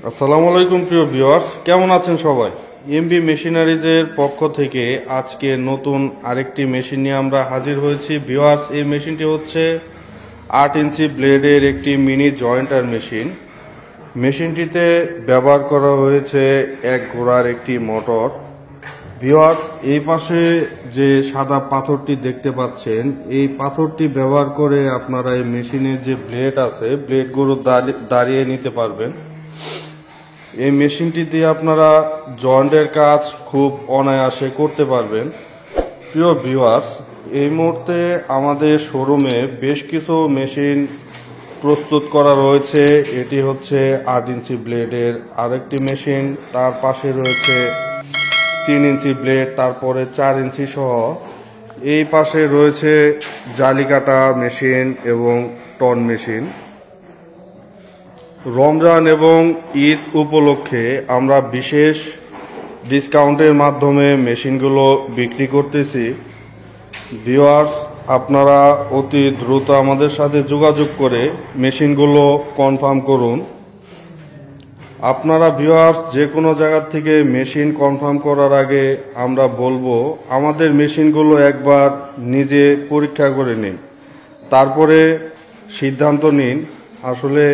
আসসালামু আলাইকুম প্রিয় ভিউয়ার্স, কেমন আছেন সবাই? এমবি মেশিনারিজের পক্ষ থেকে আজকে নতুন আরেকটি মেশিন নিয়ে আমরা হাজির হয়েছি। ভিউয়ার্স, এই মেশিনটি হচ্ছে 8 ইঞ্চি ব্লেডের একটি মিনি জয়েন্টার মেশিন। মেশিনটিতে ব্যবহার করা হয়েছে এক ঘোড়ার একটি মোটর। ভিউয়ার্স, এই পাশে যে সাদা পাথরটি দেখতে পাচ্ছেন, এই পাথরটি ব্যবহার করে আপনারা এই মেশিনের যে ব্লেড আছে, ব্লেডগুলো দাঁড়িয়ে নিতে পারবেন। এই মেশিনটি দিয়ে আপনারা জয়েন্টের কাজ খুব অনায়াসে করতে পারবেন। প্রিয় ভিউয়ার্স, এই মুহূর্তে আমাদের শোরুমে বেশ কিছু মেশিন প্রস্তুত করা রয়েছে। এটি হচ্ছে 8 ইঞ্চি ব্লেডের আরেকটি মেশিন, তার পাশে রয়েছে 3 ইঞ্চি ব্লেড, তারপরে 4 ইঞ্চি সহ। এই পাশে রয়েছে জালি কাটা মেশিন এবং টন মেশিন। রমজান এবং ঈদ উপলক্ষে আমরা বিশেষ ডিসকাউন্টের মাধ্যমে মেশিনগুলো বিক্রি করতেছি। ভিউয়ার্স, আপনারা অতি দ্রুত আমাদের সাথে যোগাযোগ করে মেশিনগুলো কনফার্ম করুন। আপনারা ভিউয়ার্স যে কোনো জায়গা থেকে মেশিন কনফার্ম করার আগে আমরা বলবো আমাদের মেশিনগুলো একবার নিজে পরীক্ষা করে নিন, তারপরে সিদ্ধান্ত নিন আসলে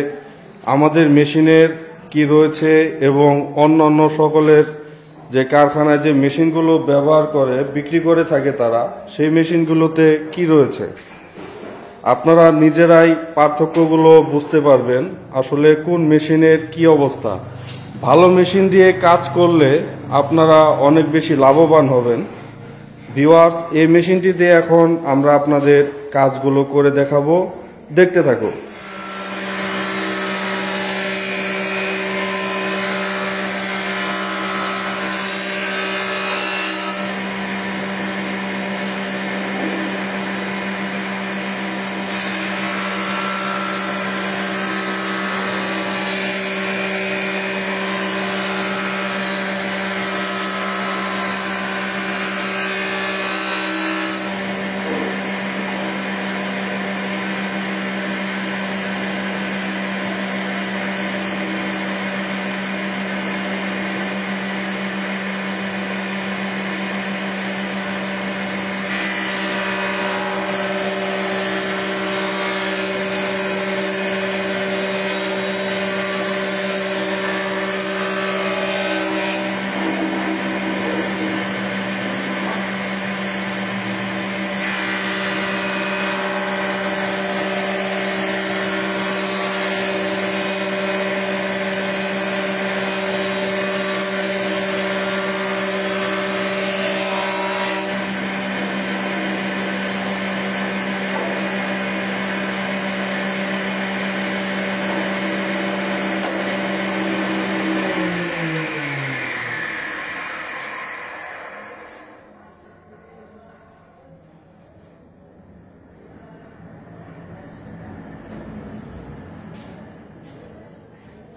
আমাদের মেশিনের কি রয়েছে এবং অন্যান্য সকলের যে কারখানায় যে মেশিনগুলো ব্যবহার করে বিক্রি করে থাকে তারা, সেই মেশিনগুলোতে কি রয়েছে। আপনারা নিজেরাই পার্থক্যগুলো বুঝতে পারবেন আসলে কোন মেশিনের কি অবস্থা। ভালো মেশিন দিয়ে কাজ করলে আপনারা অনেক বেশি লাভবান হবেন। ভিউয়ার্স, এই মেশিনটি দিয়ে এখন আমরা আপনাদের কাজগুলো করে দেখাবো, দেখতে থাকুন।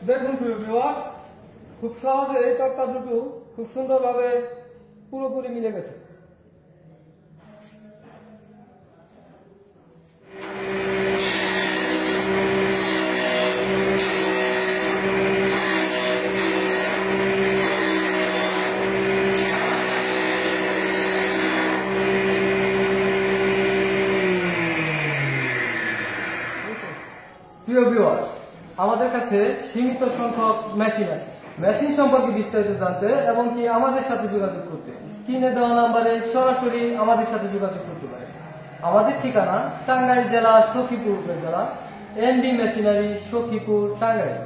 দেখুন প্রিয় ভিউয়ার্স, খুব সহজে এই তক্তা দুটো খুব সুন্দরভাবে পুরোপুরি মিলে গেছে। প্রিয় ভিউয়ার্স, আমাদের কাছে সীমিত সংখ্যক মেশিন আছে। মেশিন সম্পর্কে বিস্তারিত জানতে এবং কি আমাদের সাথে যোগাযোগ করতে স্ক্রিনে দেওয়া নাম্বারে সরাসরি আমাদের সাথে যোগাযোগ করতে পারে। আমাদের ঠিকানা টাঙ্গাইল জেলা সখীপুর উপজেলা, এমবি মেশিনারি, সখীপুর, টাঙ্গাইল।